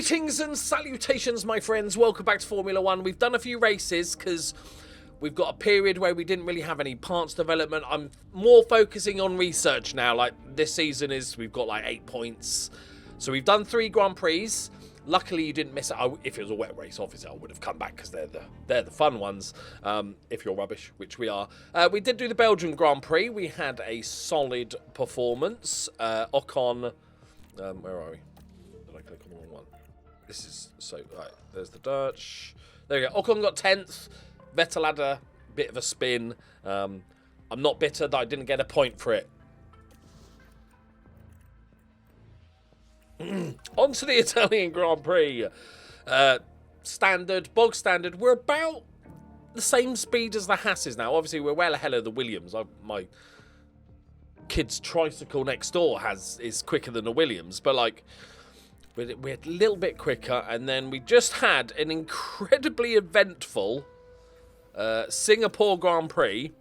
Greetings and salutations, my friends. Welcome back to Formula One. We've done a few races because we've got a period where we didn't really have any parts development. I'm more focusing on research now. Like this season we've got like 8 points. So we've done 3 Grand Prix. Luckily, you didn't miss it. If it was a wet race, obviously, I would have come back because they're the fun ones. If you're rubbish, which we are. We did do the Belgian Grand Prix. We had a solid performance. Ocon, where are we? Did I click on the wrong one? This is so right. There's the Dutch. There we go. Ocon got 10th. Vettel had a bit of a spin. I'm not bitter that I didn't get a point for it. On to the Italian Grand Prix. Bog standard. We're about the same speed as the Hasses now. Obviously, we're well ahead of the Williams. My kid's tricycle next door is quicker than the Williams, but like we're a little bit quicker. And then we just had an incredibly eventful Singapore Grand Prix.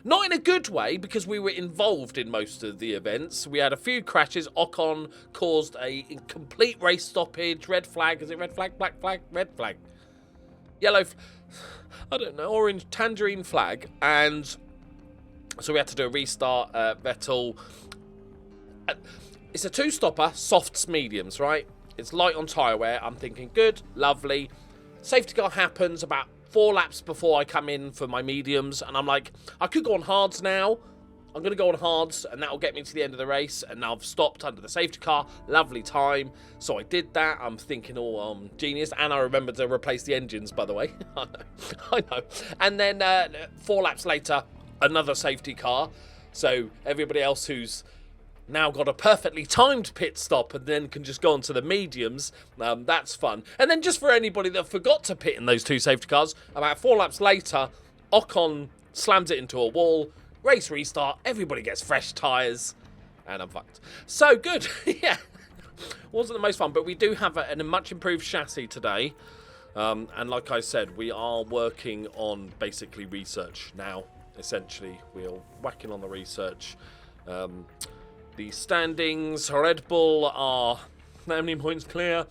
Not in a good way, because we were involved in most of the events. We had a few crashes. Ocon caused a complete race stoppage. Red flag. Is it red flag? Black flag? Red flag. Yellow. I don't know. Orange. Tangerine flag. And so we had to do a restart. Vettel. It's a 2-stopper. Softs, mediums, right? It's light on tyre wear. I'm thinking, good. Lovely. Safety car happens about 4 laps before I come in for my mediums, and I'm like, I could go on hards now. I'm going to go on hards, and that'll get me to the end of the race, and now I've stopped under the safety car. Lovely time. So I did that. I'm thinking, oh, genius. And I remembered to replace the engines, by the way. I know. And then 4 laps later, another safety car. So everybody else who's now got a perfectly timed pit stop and then can just go on to the mediums. That's fun. And then just for anybody that forgot to pit in those 2 safety cars, about 4 laps later, Ocon slams it into a wall, race restart, everybody gets fresh tyres, and I'm fucked. So, good. Yeah. Wasn't the most fun, but we do have a much improved chassis today. And like I said, we are working on basically research now, essentially. We're whacking on the research. The standings, Red Bull are how many points clear?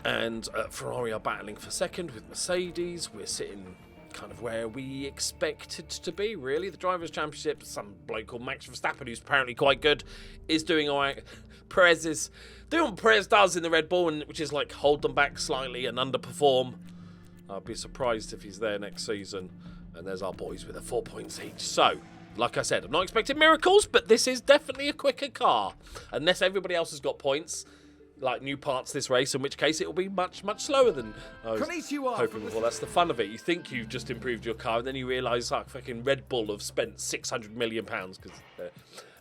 And Ferrari are battling for second with Mercedes. We're sitting kind of where we expected to be, really. The Drivers' Championship, some bloke called Max Verstappen, who's apparently quite good, is doing all right. Perez is doing what Perez does in the Red Bull, which is like hold them back slightly and underperform. I'd be surprised if he's there next season. And there's our boys with 4 points each. So, like I said, I'm not expecting miracles, but this is definitely a quicker car. Unless everybody else has got points, like new parts this race, in which case it will be much, much slower than I was hoping before. That's the fun of it. You think you've just improved your car, and then you realise, like, fucking Red Bull have spent £600 million,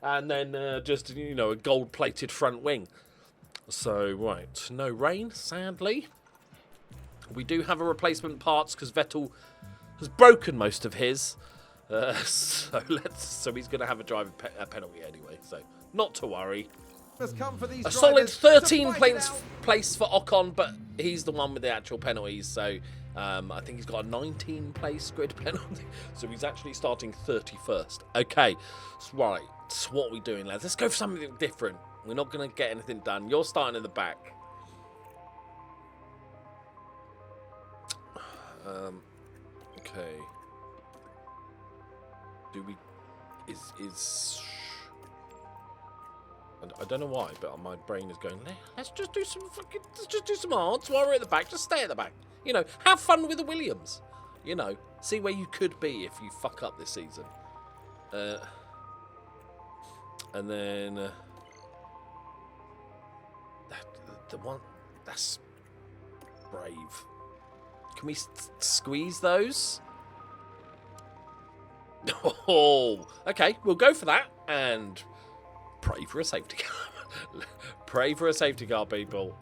and then just, you know, a gold-plated front wing. So, right, no rain, sadly. We do have a replacement parts, because Vettel has broken most of his. So he's going to have a driving penalty anyway, so not to worry. A solid 13 place for Ocon, but he's the one with the actual penalties, so I think he's got a 19 place grid penalty, so he's actually starting 31st. Okay, right, what are we doing, lads? Let's go for something different. We're not going to get anything done. You're starting in the back. Okay. Do we... I don't know why, but my brain is going, let's just do some hards while we're at the back. Just stay at the back. You know, have fun with the Williams. You know, see where you could be if you fuck up this season. And then... the one... That's brave. Can we squeeze those? Oh, okay, we'll go for that and pray for a safety car. Pray for a safety car, people,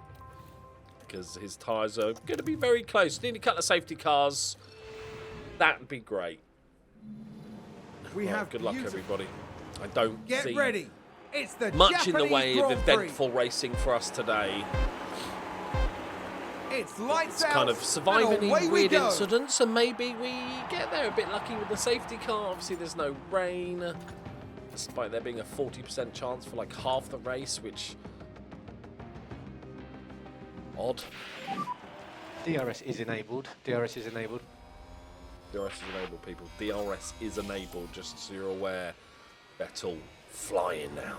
because his tyres are going to be very close. Need a couple of safety cars. That'd be great. Good luck, everybody. I don't see much in the way of eventful racing for us today. It's kind of surviving weird incidents, and maybe we get there a bit lucky with the safety car. Obviously, there's no rain, despite there being a 40% chance for like half the race, which Odd. DRS is enabled. DRS is enabled. DRS is enabled, people. DRS is enabled, just so you're aware. Vettel flying now.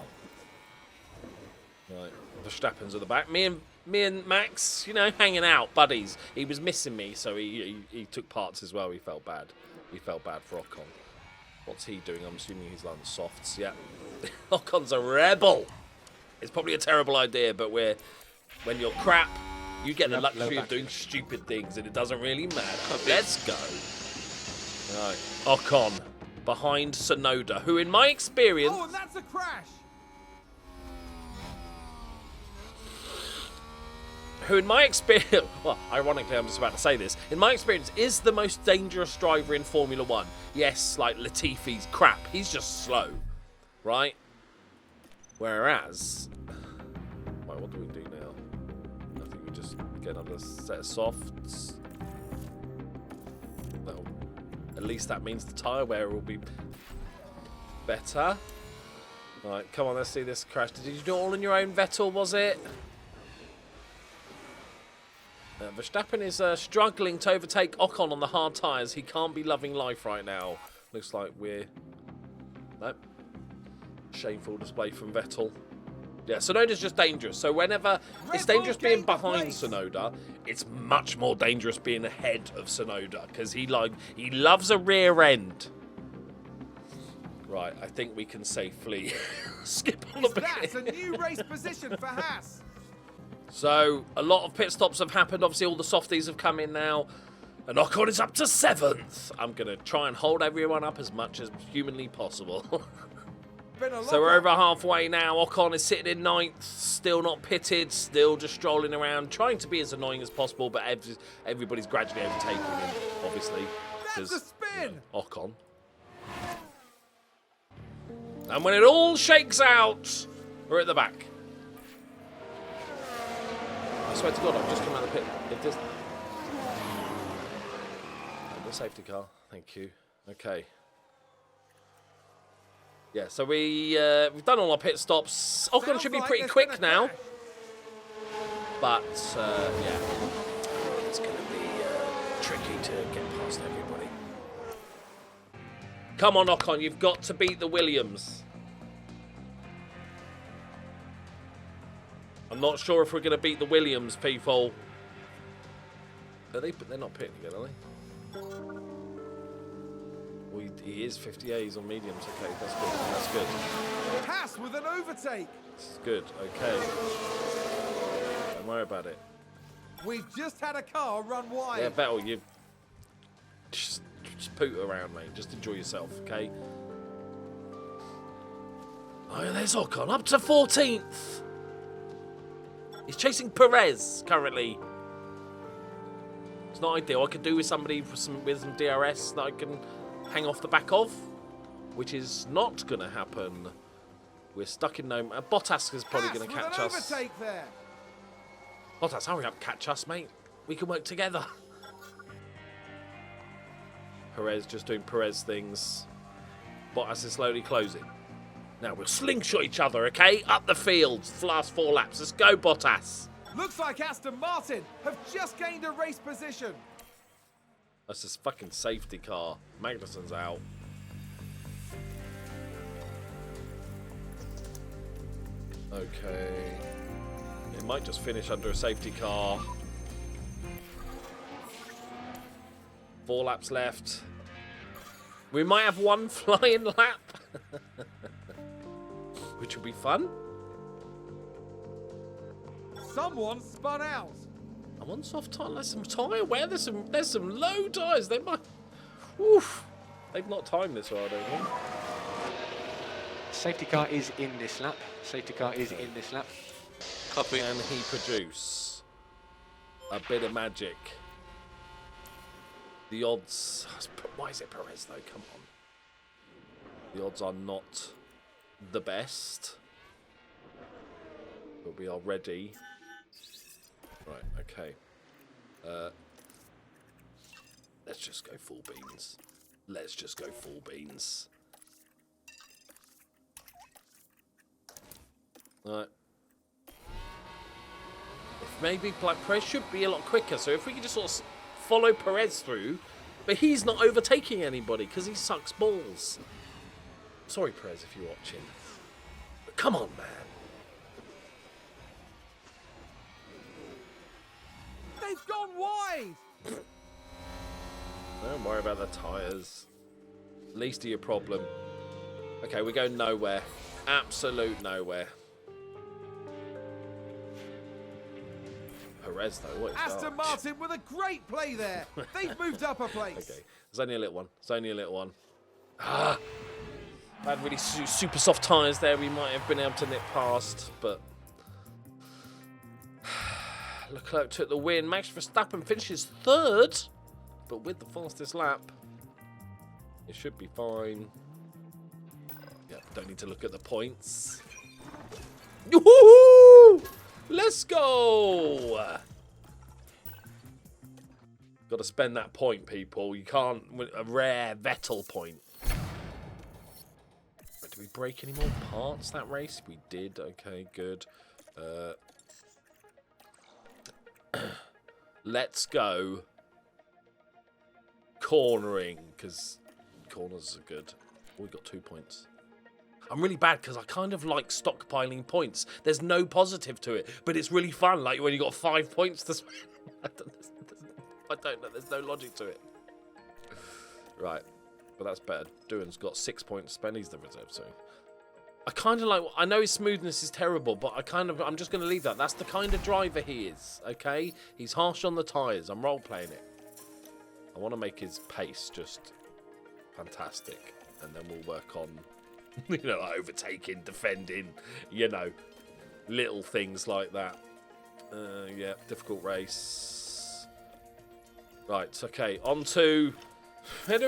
Right, Verstappen's at the back. Me and Max, you know, hanging out, buddies. He was missing me, so he took parts as well. He felt bad. He felt bad for Ocon. What's he doing? I'm assuming he's on softs. Yeah. Ocon's a rebel. It's probably a terrible idea, but when you're crap, you get the luxury of doing stupid things, and it doesn't really matter. Let's go. Right. Ocon behind Tsunoda, who in my experience... Oh, and that's a crash! Who in my experience... Well, ironically, I'm just about to say this. In my experience, is the most dangerous driver in Formula 1. Yes, like Latifi's crap. He's just slow. Right? Whereas... Right, what do we do now? I think we just get another set of softs. That'll... At least that means the tyre wear will be better. Right, come on, let's see this crash. Did you do it all on your own, Vettel, was it? Verstappen is struggling to overtake Ocon on the hard tyres. He can't be loving life right now. Looks like we're... Nope. Shameful display from Vettel. Yeah, Tsunoda's just dangerous. So whenever it's dangerous being behind Tsunoda, it's much more dangerous being ahead of Tsunoda because he loves a rear end. Right, I think we can safely skip on a bit. That's a new race position for Haas. So a lot of pit stops have happened. Obviously, all the softies have come in now, and Ocon is up to 7th. I'm gonna try and hold everyone up as much as humanly possible. So we're over halfway now. Ocon is sitting in 9th, still not pitted, still just strolling around, trying to be as annoying as possible, but everybody's gradually overtaking him, obviously. That's a spin! You know, Ocon. And when it all shakes out, we're at the back. I swear to God, I've just come out of the pit. If this... The safety car, thank you. Okay. Yeah, so we've done all our pit stops. Ocon should be pretty quick now. But, yeah, it's going to be tricky to get past everybody. Come on, Ocon, you've got to beat the Williams. I'm not sure if we're going to beat the Williams, people. They're not pitting again, are they? Well, he is 58, he's on mediums. Okay, that's good. That's good. Haas with an overtake. It's good. Okay. Don't worry about it. We've just had a car run wide. Yeah, Vettel, you just poot around, mate. Just enjoy yourself, okay? Oh, there's Ocon up to 14th. He's chasing Perez currently. It's not ideal. I could do with somebody with some DRS that I can hang off the back of, which is not going to happen. We're stuck in no... Bottas is probably going to catch us. There. Bottas, hurry up, catch us, mate. We can work together. Perez just doing Perez things. Bottas is slowly closing. Now we'll slingshot each other, okay? Up the field, last 4 laps. Let's go, Bottas. Looks like Aston Martin have just gained a race position. That's this fucking safety car. Magnussen's out. Okay. It might just finish under a safety car. 4 laps left. We might have 1 flying lap. Which will be fun. Someone spun out. I'm on soft tyre. There's some tyre wear. There's some low tyres. They might. Oof. They've not timed this well, I don't think. Safety car is in this lap. Safety car is in this lap. Copy. Can he produce a bit of magic? The odds. Why is it Perez though? Come on. The odds are not the best, but we are ready. Right, okay. Let's just go full beans. Let's just go full beans. Right. If maybe like Perez should be a lot quicker. So if we could just sort of follow Perez through, but he's not overtaking anybody because he sucks balls. Sorry, Perez, if you're watching. But come on, man. They've gone wide. Don't worry about the tyres. Least of your problem. Okay, we're going nowhere. Absolute nowhere. Perez, though, what is Aston Martin with a great play there. They've moved up a place. Okay, it's only a little one. It's only a little one. Ah! Had really super soft tyres there. We might have been able to nip past, but Leclerc took the win. Max Verstappen finishes third, but with the fastest lap. It should be fine. Yeah, don't need to look at the points. Woohoo! Let's go! Got to spend that point, people. You can't win a rare Vettel point. Did we break any more parts that race? We did. Okay, good. Let's go cornering, because corners are good. Oh, we got 2 points. I'm really bad because I kind of like stockpiling points. There's no positive to it, but it's really fun. Like when you got 5 points to spend. I don't know. There's no logic to it. Right, but that's better. Doohan's got 6 points to spend. He's the reserve, so I kind of like. I know his smoothness is terrible, but I'm just going to leave that. That's the kind of driver he is. Okay, he's harsh on the tyres. I'm role playing it. I want to make his pace just fantastic, and then we'll work on. You know, like overtaking, defending, you know, little things like that. Yeah, difficult race. Right, okay, on to... Right,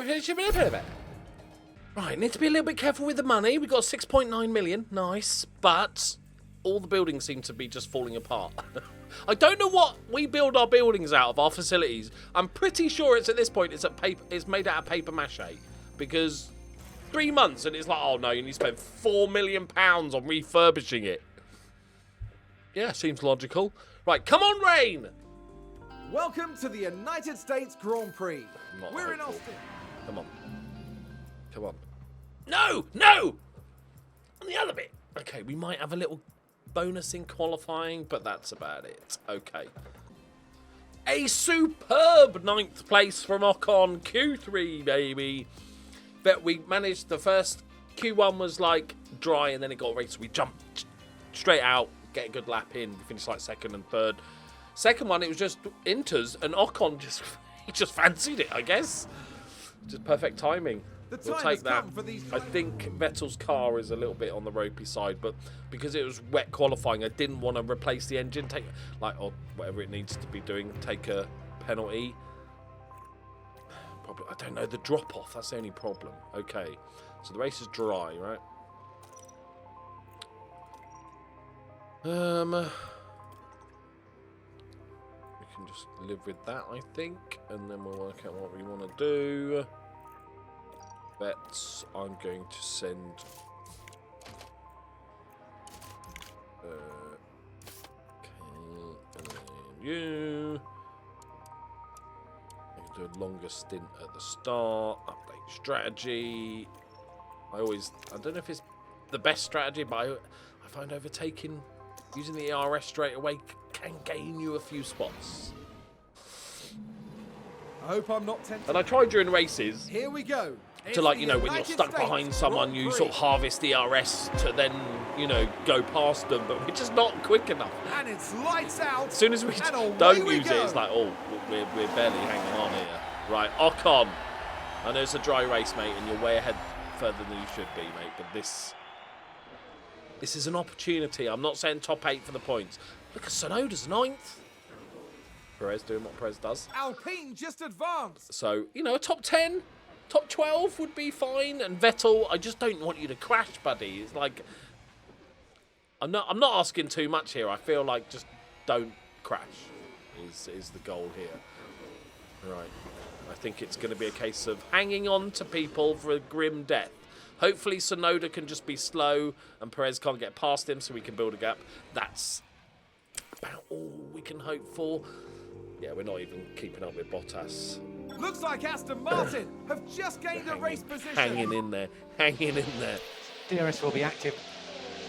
need to be a little bit careful with the money. We've got 6.9 million, nice, but all the buildings seem to be just falling apart. I don't know what we build our buildings out of, our facilities. I'm pretty sure it's at this point, it's made out of paper mache, because... 3 months and it's like, oh no, you need to spend £4 million on refurbishing it. Yeah, seems logical. Right, come on, Rain! Welcome to the United States Grand Prix. We're in Austin. Come on. Come on. No! No! On the other bit. Okay, we might have a little bonus in qualifying, but that's about it. Okay. A superb 9th place from Ocon. Q3, baby. But we managed, the first Q1 was like dry and then it got raced. So we jumped straight out, get a good lap in. We finished like second and third. Second one, it was just inters and Ocon just fancied it, I guess. Just perfect timing. We'll take that. I think Vettel's car is a little bit on the ropey side, but because it was wet qualifying, I didn't want to replace the engine, take like or whatever it needs to be doing, take a penalty. I don't know, the drop-off, that's the only problem. Okay, so the race is dry, right? We can just live with that, I think, and then we'll work out what we want to do. Bets, I'm going to send... okay, and then you... do a longer stint at the start, update strategy. I don't know if it's the best strategy, but I find overtaking, using the ERS straight away can gain you a few spots. I hope I'm not tempted. And I tried during races. Here we go. To like, you know, when you're stuck behind someone, you sort of harvest the ERS to then, you know, go past them, but we're just not quick enough. And it's lights out. As soon as we don't use it, it's like, oh, we're barely hanging on here. Right, Ocon. I know it's a dry race, mate, and you're way ahead further than you should be, mate, but this is an opportunity. I'm not saying top 8 for the points. Look at Sonoda's 9th. Perez doing what Perez does. Alpine just advanced. So, you know, a top 10, top 12 would be fine. And Vettel, I just don't want you to crash, buddy. It's like, I'm not asking too much here. I feel like just don't crash is the goal here. Right. I think it's going to be a case of hanging on to people for a grim death. Hopefully Sonoda can just be slow and Perez can't get past him so we can build a gap. That's about all we can hope for. Yeah, we're not even keeping up with Bottas. Looks like Aston Martin have just gained a race position. Hanging in there, hanging in there. DRS will be active.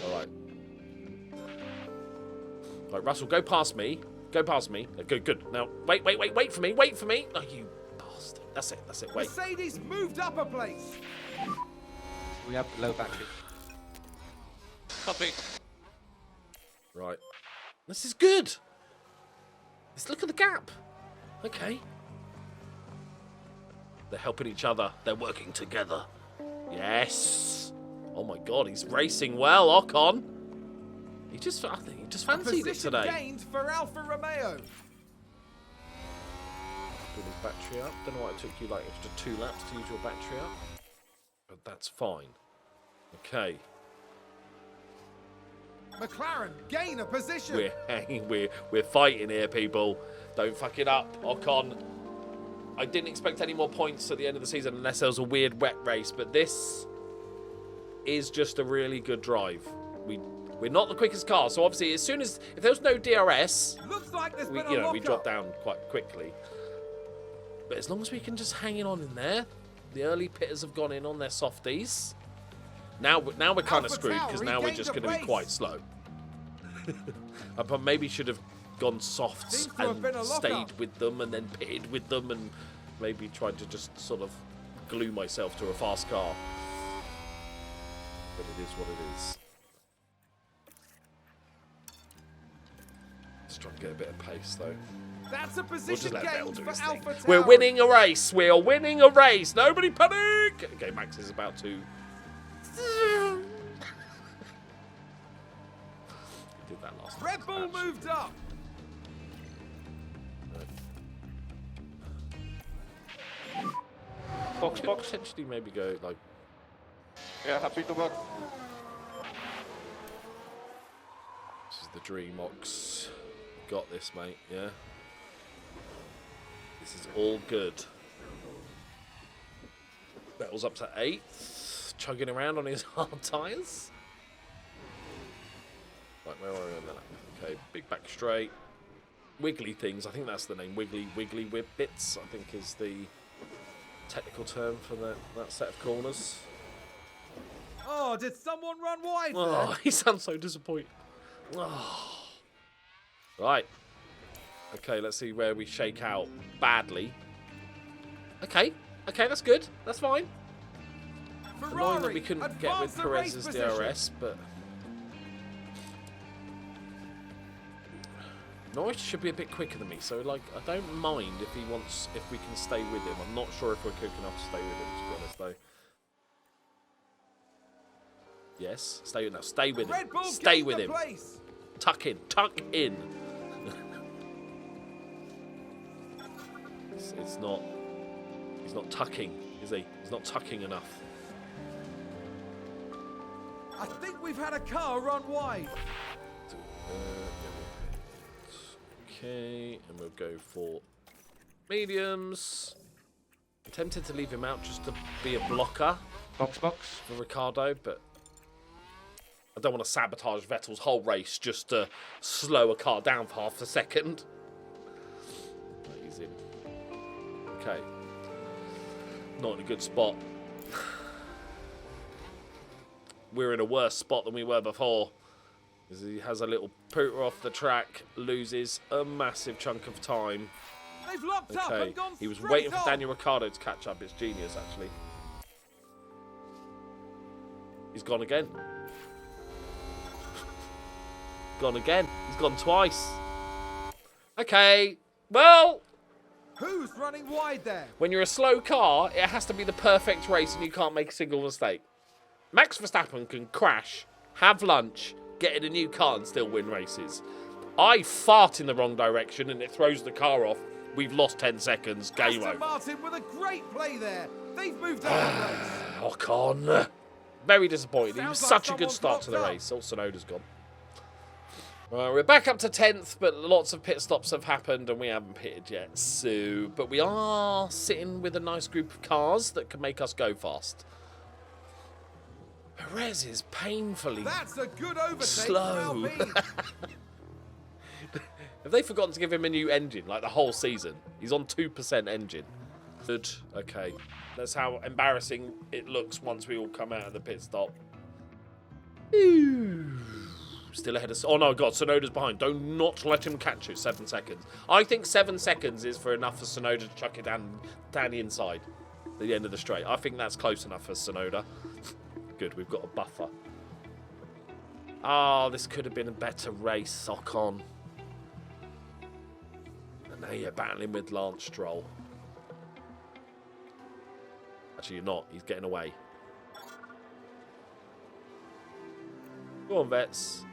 All right. Right, Russell, go past me. Go past me. Good, good. Now, wait for me. Wait for me. Oh, you bastard. That's it. Wait. Mercedes moved up a place. We have low battery. Copy. Right. This is good. Let's look at the gap. Okay. They're helping each other. They're working together. Yes. Oh my God, he's racing well, Ocon. I think he just fancied it today. Gained for Alfa Romeo. Put his battery up. Don't know why it took you like extra 2 laps to use your battery up, but that's fine. Okay. McLaren gain a position. We're hanging. We're fighting here, people. Don't fuck it up, Ocon. I didn't expect any more points at the end of the season unless there was a weird wet race, but this is just a really good drive. We're not the quickest car, so obviously as soon as if there was no DRS, Looks like there's been we drop down quite quickly. But as long as we can just hang it on in there, the early pitters have gone in on their softies. Now we're kind of screwed because now we're just going to be quite slow. I maybe should have gone softs and stayed with them and then pitted with them and maybe tried to just sort of glue myself to a fast car. But it is what it is. Let's try and get a bit of pace though. That's a We'll just position let Vettel gained do for his thing. Alpha Tauri. We're winning a race. We are winning a race. Nobody panic. Okay, Max is about to. Did that last time. Red Bull moved up. Box. Potentially maybe go like. Yeah, happy to work. This is the dream, Ox. Got this, mate. Yeah. This is all good. Vettel's up to 8th, chugging around on his hard tyres. Right, where are we on that? Okay, big back straight. Wiggly things, I think that's the name. Wiggly whip bits, I think is the technical term for that set of corners. Oh, did someone run wide there? Oh, he sounds so disappointed. Oh. Right. Okay, let's see where we shake out badly. Okay, that's good. That's fine. Annoying that we couldn't get with Perez's DRS, but Norris should be a bit quicker than me, so like I don't mind if we can stay with him. I'm not sure if we're quick enough to stay with him, to be honest though. Yes, stay with him. Stay with him. Tuck in. He's not tucking, is he? He's not tucking enough. I think we've had a car run wide. Okay, and we'll go for mediums. I'm tempted to leave him out just to be a blocker. Box. For Ricardo, but I don't want to sabotage Vettel's whole race just to slow a car down for half a second. He's in. Okay. Not in a good spot. We're in a worse spot than we were before. As he has a little pooter off the track, loses a massive chunk of time. They've locked up and gone he was straight waiting for off. Daniel Ricciardo to catch up. It's genius, actually. He's gone again. Gone again. He's gone twice. Okay. Well, Who's running wide there? when you're a slow car, it has to be the perfect race and you can't make a single mistake. Max Verstappen can crash, have lunch, get in a new car and still win races. I fart in the wrong direction and it throws the car off. We've lost 10 seconds. Game Aston over. Martin with a great play there. They've moved up a place. Ocon. Very disappointed. He was Sounds like such a good someone's start to the locked up. race. Also, Sonoda's gone. We're back up to 10th, but lots of pit stops have happened and we haven't pitted yet. So, but we are sitting with a nice group of cars that can make us go fast. Perez is painfully That's a good overtake slow. from Alpine. Have they forgotten to give him a new engine, like the whole season? He's on 2% engine. Good. Okay. That's how embarrassing it looks once we all come out of the pit stop. Still ahead of... Oh, no, God. Sonoda's behind. Do not let him catch you. 7 seconds. I think 7 seconds is for enough for Sonoda to chuck it down the inside at the end of the straight. I think that's close enough for Sonoda. Good. We've got a buffer. Oh, this could have been a better race, Ocon. And now you're battling with Lance Stroll. Actually, you're not. He's getting away. Go on, Vets.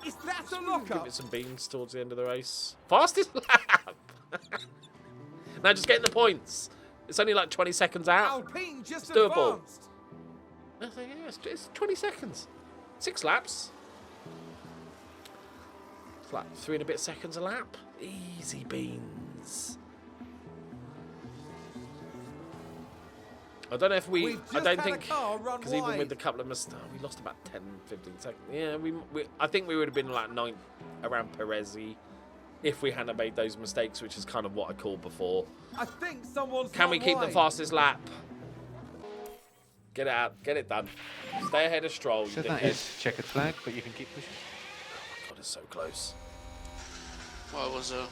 Is that a Give lockup? it some beans towards the end of the race. Fastest lap! Now just getting the points. It's only like 20 seconds out. Alpine just It's doable. advanced. Yeah, it's 20 seconds. 6 laps. It's like 3 and a bit seconds a lap. Easy beans. I don't know if we... We've I just don't had a think... car run Because even wide. with the couple of mistakes... we lost about 10, 15 seconds. Yeah, I think we would have been like 9 around Perez-y if we hadn't made those mistakes, which is kind of what I called before. I think someone's Can we gone keep the wide. fastest lap? Get it out. Get it done. Stay ahead of Stroll. So you that dickhead. is checkered flag, but you can keep pushing. Oh my God, it's so close. Well, it was a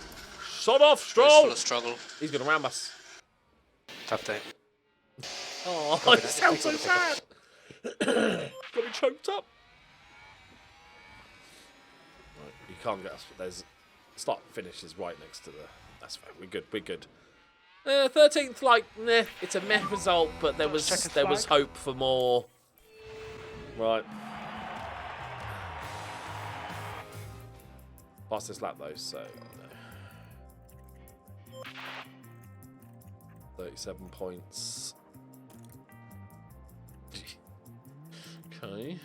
Shot off, race Stroll! full of struggle. He's going to ram us. Tough day. Oh, it sounds so sad. Got me choked up. Right, you can't get us. There's start and finish is right next to the. That's fine. We're good. We're good. 13th, like, meh. It's a meh result, but there was hope for more. Right. Fastest lap though, so. 37 points. Okay.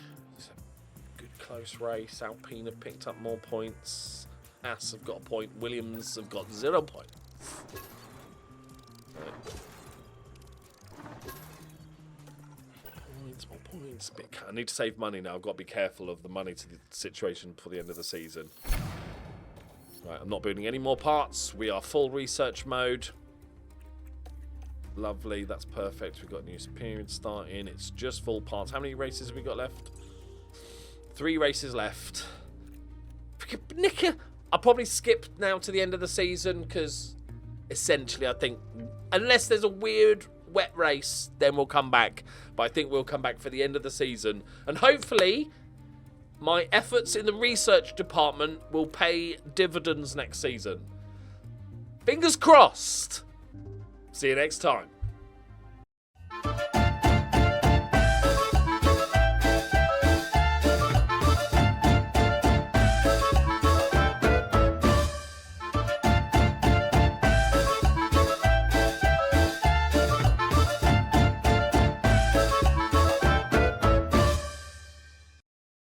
Good close race. Alpine have picked up more points. Haas have got a point. Williams have got 0 points. Right. Points, more points. I need to save money now. I've got to be careful of the money to the situation before the end of the season. Right, I'm not building any more parts. We are full research mode. Lovely, that's perfect. We've got a new period starting. It's just full parts. How many races have we got left? 3 races left. Nicker, I'll probably skip now to the end of the season because essentially I think unless there's a weird wet race, then we'll come back. But I think we'll come back for the end of the season. And hopefully my efforts in the research department will pay dividends next season. Fingers crossed. See you next time.